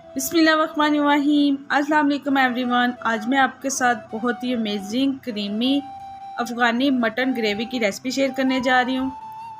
बिस्मिल्लाहिर्रहमानिर्रहीम। अस्सलाम वालेकुम एवरीवन। आज मैं आपके साथ बहुत ही amazing creamy Afghani mutton gravy की रेसिपी शेयर करने जा रही हूँ,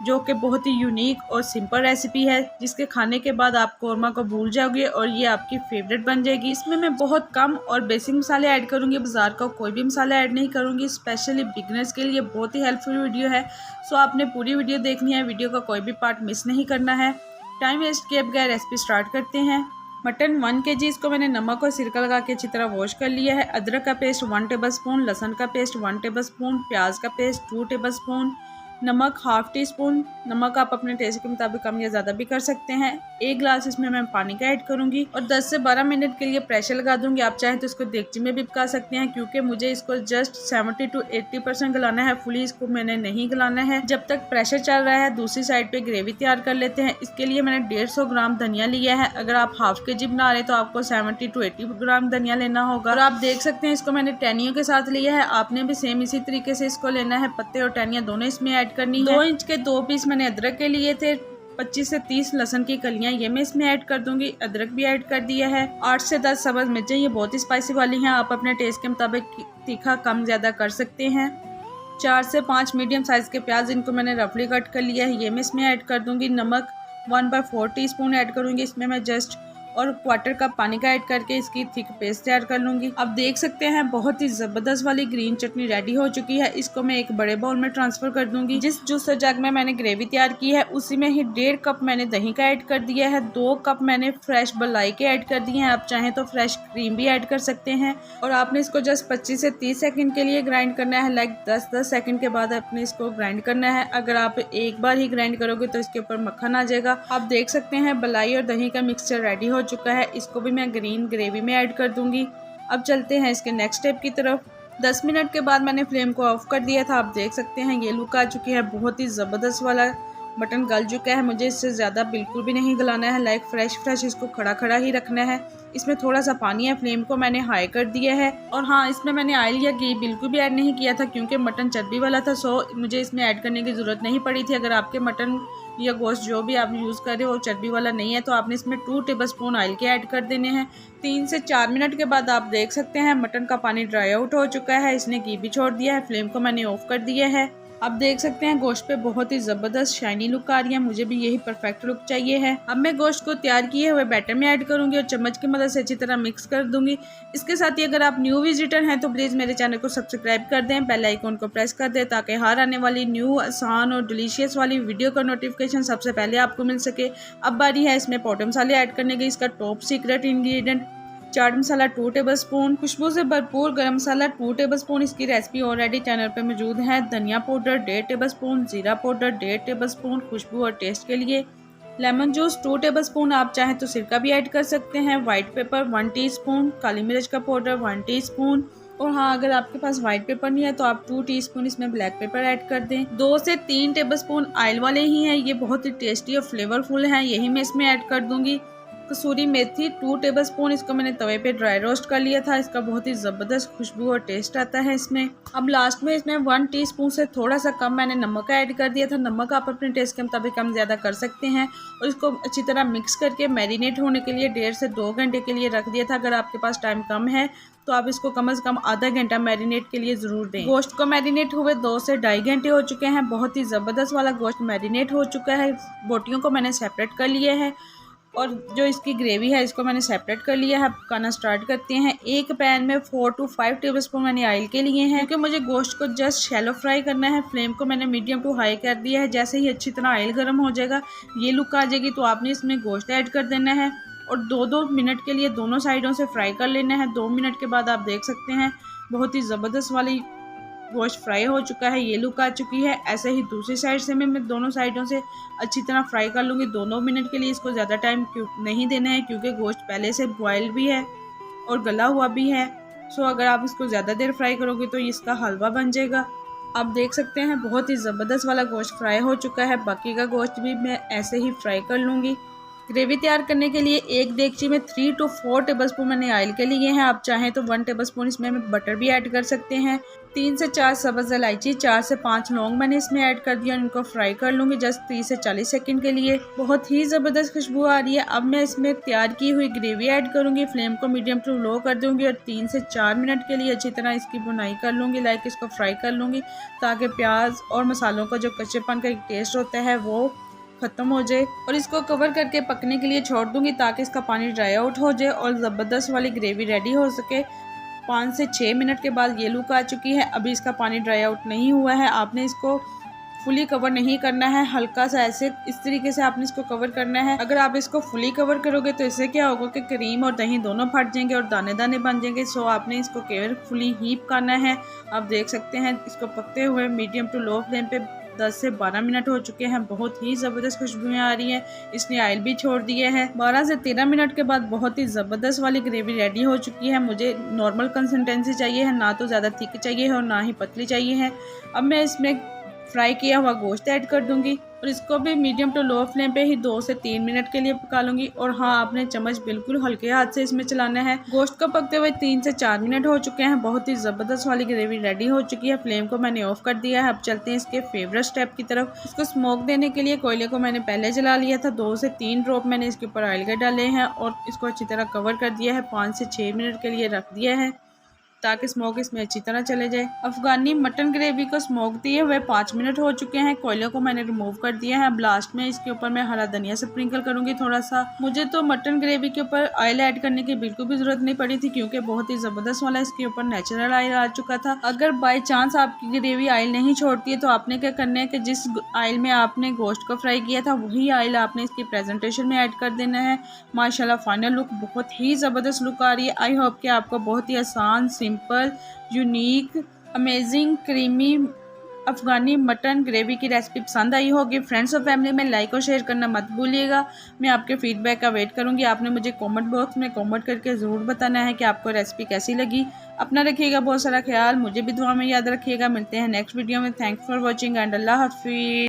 जो कि बहुत ही यूनिक और सिंपल रेसिपी है, जिसके खाने के बाद आप कौरमा को भूल जाओगे और ये आपकी फेवरेट बन जाएगी। इसमें मैं बहुत कम और बेसिक मसाले ऐड करूँगी, बाजार का कोई भी मसाला ऐड नहीं करूँगी। स्पेशली बिगनर्स के लिए बहुत ही हेल्पफुल वीडियो है, सो आपने पूरी वीडियो देखनी है, वीडियो का कोई भी पार्ट मिस नहीं करना है। टाइम वेस्ट किए बगैर रेसिपी स्टार्ट करते हैं। मटन 1 kg, इसको मैंने नमक और सिरका लगा के अच्छी तरह वॉश कर लिया है। अदरक का पेस्ट 1 टेबलस्पून, लहसुन का पेस्ट 1 टेबलस्पून, प्याज का पेस्ट 2 टेबलस्पून, नमक हाफ टी स्पून। नमक आप अपने टेस्ट के मुताबिक कम या ज़्यादा भी कर सकते हैं। 1 गिलास इसमें मैं पानी का ऐड करूंगी और 10 से 12 मिनट के लिए प्रेशर लगा दूंगी। आप चाहें तो इसको देगची में भी पका सकते हैं, क्योंकि मुझे इसको जस्ट 70 to 80% गलाना है, फुली इसको मैंने नहीं गलाना है। जब तक प्रेशर चल रहा है दूसरी साइड पे ग्रेवी तैयार कर लेते हैं। इसके लिए मैंने 150 ग्राम धनिया लिया है। अगर आप हाफ kg बना रहे तो आपको 70 to 80 ग्राम धनिया लेना होगा। और आप देख सकते हैं इसको मैंने टहनियों के साथ लिया है, आपने भी सेम इसी तरीके से इसको लेना है। पत्ते और टहनियाँ दोनों इसमें ऐड करनी है। 2 इंच के 2 पीस मैंने अदरक के लिए थे। 25 से 30 लहसुन की कलियां ये मैं इसमें ऐड कर दूंगी। अदरक भी ऐड कर दिया है। 8 से 10 सब्ज मिर्चें, ये बहुत ही स्पाइसी वाली हैं, आप अपने टेस्ट के मुताबिक तीखा कम ज़्यादा कर सकते हैं। 4 से 5 मीडियम साइज़ के प्याज, इनको मैंने रफली कट कर लिया है, ये मैं इसमें ऐड कर दूंगी। नमक 1/4 टीस्पून ऐड करूंगी इसमें मैं जस्ट, और 1/4 कप पानी का ऐड करके इसकी थिक पेस्ट तैयार कर लूँगी। अब देख सकते हैं बहुत ही ज़बरदस्त वाली ग्रीन चटनी रेडी हो चुकी है। इसको मैं एक बड़े बाउल में ट्रांसफ़र कर दूँगी। जिस जूसर जग में मैंने ग्रेवी तैयार की है उसी में ही 1.5 कप मैंने दही का ऐड कर दिया है। 2 कप मैंने फ्रेश मलाई के ऐड कर दिए हैं, आप चाहें तो फ्रेश क्रीम भी ऐड कर सकते हैं। और आपने इसको जस्ट 25 से 30 सेकेंड के लिए ग्राइंड करना है। लाइक 10-10 सेकेंड के बाद आपने इसको ग्राइंड करना है। अगर आप एक बार ही ग्राइंड करोगे तो इसके ऊपर मक्खन आ जाएगा। आप देख सकते हैं मलाई और दही का मिक्सचर रेडी हो चुका है। इसको भी मैं ग्रीन ग्रेवी में ऐड कर दूंगी। अब चलते हैं इसके नेक्स्ट स्टेप की तरफ। 10 मिनट के बाद मैंने फ्लेम को ऑफ कर दिया था। आप देख सकते हैं ये लुक आ चुकी है, बहुत ही ज़बरदस्त वाला मटन गल चुका है। मुझे इससे ज़्यादा बिल्कुल भी नहीं गलाना है, लाइक फ्रेश इसको खड़ा खड़ा ही रखना है। इसमें थोड़ा सा पानी है, फ्लेम को मैंने हाई कर दिया है। और हाँ, इसमें मैंने ऑयल या घी बिल्कुल भी ऐड नहीं किया था, क्योंकि मटन चर्बी वाला था, सो मुझे इसमें ऐड करने की ज़रूरत नहीं पड़ी थी। अगर आपके मटन या गोश्त जो भी आप यूज़ कर रहे हो चर्बी वाला नहीं है तो आपने इसमें 2 टेबलस्पून ऑयल के ऐड कर देने हैं। 3 से 4 मिनट के बाद आप देख सकते हैं मटन का पानी ड्राई आउट हो चुका है, इसने घी भी छोड़ दिया है। फ्लेम को मैंने ऑफ कर दिया है। अब देख सकते हैं गोश्त पे बहुत ही ज़बरदस्त शाइनी लुक आ रही है, मुझे भी यही परफेक्ट लुक चाहिए है। अब मैं गोश्त को तैयार किए हुए बैटर में ऐड करूंगी और चम्मच की मदद से अच्छी तरह मिक्स कर दूंगी। इसके साथ ही अगर आप न्यू विजिटर हैं तो प्लीज़ मेरे चैनल को सब्सक्राइब कर दें, बेल आइकन को प्रेस कर दें, ताकि हर आने वाली न्यू आसान और डिलीशियस वाली वीडियो का नोटिफिकेशन सबसे पहले आपको मिल सके। अब बारी है इसमें पाउडर मसाले ऐड करने की। इसका top secret ingredient chaat masala 2 tablespoon, खुशबू से भरपूर गरम मसाला 2 टेबलस्पून, इसकी रेसिपी ऑलरेडी चैनल पे मौजूद है। धनिया पाउडर 1.5 टेबलस्पून, जीरा पाउडर 1.5 टेबलस्पून खुशबू और टेस्ट के लिए। लेमन जूस 2 टेबलस्पून, आप चाहें तो सिरका भी ऐड कर सकते हैं। वाइट पेपर 1 टीस्पून, काली मिर्च का पाउडर 1 टीस्पून। और हाँ, अगर आपके पास व्हाइट पेपर नहीं है तो आप 2 टीस्पून इसमें ब्लैक पेपर ऐड कर दें। 2 से 3 टेबलस्पून ऑयल वाले ही हैं, ये बहुत ही टेस्टी और फ्लेवरफुल हैं, यही मैं इसमें ऐड कर दूंगी। कसूरी मेथी 2 टेबलस्पून, इसको मैंने तवे पे ड्राई रोस्ट कर लिया था, इसका बहुत ही ज़बरदस्त खुशबू और टेस्ट आता है इसमें। अब लास्ट में इसमें 1 टीस्पून से थोड़ा सा कम मैंने नमक ऐड कर दिया था। नमक आप अपने टेस्ट के मुताबिक कम ज़्यादा कर सकते हैं। और इसको अच्छी तरह मिक्स करके मैरिनेट होने के लिए 1.5 से 2 घंटे के लिए रख दिया था। अगर आपके पास टाइम कम है तो आप इसको कम से कम आधा घंटा मैरिनेट के लिए ज़रूर दें। गोश्त को मैरिनेट हुए 2 से 2.5 घंटे हो चुके हैं, बहुत ही ज़बरदस्त वाला गोश्त मैरिनेट हो चुका है। बोटियों को मैंने सेपरेट कर लिया है और जो इसकी ग्रेवी है इसको मैंने सेपरेट कर लिया है। पकाना स्टार्ट करते हैं। एक पैन में 4 to 5 टेबलस्पून मैंने ऑयल के लिए हैं, क्योंकि मुझे गोश्त को जस्ट शैलो फ्राई करना है। फ्लेम को मैंने मीडियम टू हाई कर दिया है। जैसे ही अच्छी तरह ऑयल गर्म हो जाएगा, ये लुक आ जाएगी, तो आपने इसमें गोश्त ऐड कर देना है और 2-2 मिनट के लिए दोनों साइडों से फ्राई कर लेना है। 2 मिनट के बाद आप देख सकते हैं बहुत ही ज़बरदस्त वाली गोश्त फ्राई हो चुका है, ये लुक आ चुकी है। ऐसे ही दूसरी साइड से मैं दोनों साइडों से अच्छी तरह फ्राई कर लूँगी। 2 मिनट के लिए, इसको ज़्यादा टाइम नहीं देना है, क्योंकि गोश्त पहले से बॉयल भी है और गला हुआ भी है। सो अगर आप इसको ज़्यादा देर फ्राई करोगे तो इसका हलवा बन जाएगा। आप देख सकते हैं बहुत ही ज़बरदस्त वाला गोश्त फ्राई हो चुका है। बाकी का गोश्त भी मैं ऐसे ही फ्राई कर लूँगी। ग्रेवी तैयार करने के लिए एक देगची में 3 to 4 टेबलस्पून मैंने ऑयल के लिए हैं। आप चाहें तो 1 टेबलस्पून इसमें बटर भी ऐड कर सकते हैं। 3 से 4 सब्ज़ इलायची, 4 से 5 लौंग मैंने इसमें ऐड कर दिया। इनको फ्राई कर लूँगी जस्ट 30 से 40 सेकंड के लिए। बहुत ही ज़बरदस्त खुशबू आ रही है। अब मैं इसमें तैयार की हुई ग्रेवी ऐड करूँगी। फ्लेम को मीडियम टू लो कर दूँगी और 3 से 4 मिनट के लिए अच्छी तरह इसकी भुनाई कर लूँगी। इसको फ्राई कर लूँगी ताकि प्याज और मसालों का जो कच्चेपन का एक टेस्ट होता है वो ख़त्म हो जाए। और इसको कवर करके पकने के लिए छोड़ दूँगी ताकि इसका पानी ड्राई आउट हो जाए और ज़बरदस्त वाली ग्रेवी रेडी हो सके। 5 से 6 मिनट के बाद ये लुक आ चुकी है। अभी इसका पानी ड्राई आउट नहीं हुआ है। आपने इसको फुली कवर नहीं करना है, हल्का सा ऐसे इस तरीके से आपने इसको कवर करना है। अगर आप इसको फुली कवर करोगे तो इससे क्या होगा कि क्रीम और दही दोनों फट जाएंगे और दाने दाने बन जाएंगे। सो आपने इसको केयरफुली हीप करना है। आप देख सकते हैं इसको पकते हुए मीडियम टू लो फ्लेम पे 10 से 12 मिनट हो चुके हैं। बहुत ही ज़बरदस्त खुशबुएं आ रही हैं। इसने ऑयल भी छोड़ दिए हैं। 12 से 13 मिनट के बाद बहुत ही ज़बरदस्त वाली ग्रेवी रेडी हो चुकी है। मुझे नॉर्मल कंसिस्टेंसी चाहिए है, ना तो ज़्यादा थिक चाहिए है और ना ही पतली चाहिए है। अब मैं इसमें फ्राई किया हुआ गोश्त ऐड कर दूंगी और इसको भी मीडियम टू लो फ्लेम पे ही 2 से 3 मिनट के लिए पका लूँगी। और हाँ, आपने चम्मच बिल्कुल हल्के हाथ से इसमें चलाना है। गोश्त को पकते हुए 3 से 4 मिनट हो चुके हैं। बहुत ही ज़बरदस्त वाली ग्रेवी रेडी हो चुकी है। फ्लेम को मैंने ऑफ कर दिया है। अब चलते हैं इसके फेवरेट स्टेप की तरफ। इसको स्मोक देने के लिए कोयले को मैंने पहले जला लिया था। 2 से 3 ड्रॉप मैंने इसके ऊपर ऑयल के डाले हैं और इसको अच्छी तरह कवर कर दिया है। 5 से 6 मिनट के लिए रख दिया है ताकि स्मोक इसमें अच्छी तरह चले जाए। अफगानी मटन ग्रेवी को स्मोक दिए हुए 5 मिनट हो चुके हैं। कोयले को मैंने रिमूव कर दिया है। लास्ट में इसके ऊपर मैं हरा धनिया स्प्रिंकल करूंगी थोड़ा सा। मुझे तो मटन ग्रेवी के ऊपर ऑयल ऐड करने की बिल्कुल भी जरूरत नहीं पड़ी थी क्योंकि बहुत ही ज़बरदस्त वाला इसके ऊपर नेचुरल ऑयल आ चुका था। अगर बाई चांस आपकी ग्रेवी ऑयल नहीं छोड़ती है तो आपने क्या करना है कि जिस ऑयल में आपने गोश्त को फ्राई किया था वही ऑयल आपने इसकी प्रेजेंटेशन में ऐड कर देना है। माशाल्लाह फाइनल लुक बहुत ही ज़बरदस्त लुक आ रही है। आई होप कि आपको बहुत ही आसान, simple, unique, amazing, creamy Afghani mutton gravy की रेसिपी पसंद आई होगी। फ्रेंड्स और फैमिली में लाइक और शेयर करना मत भूलिएगा। मैं आपके फीडबैक का वेट करूंगी। आपने मुझे कमेंट बॉक्स में कमेंट करके ज़रूर बताना है कि आपको रेसिपी कैसी लगी। अपना रखिएगा बहुत सारा ख्याल, मुझे भी दुआ में याद रखिएगा। मिलते हैं नेक्स्ट वीडियो में। थैंक्स फॉर वॉचिंग एंड अल्लाह हाफिज़।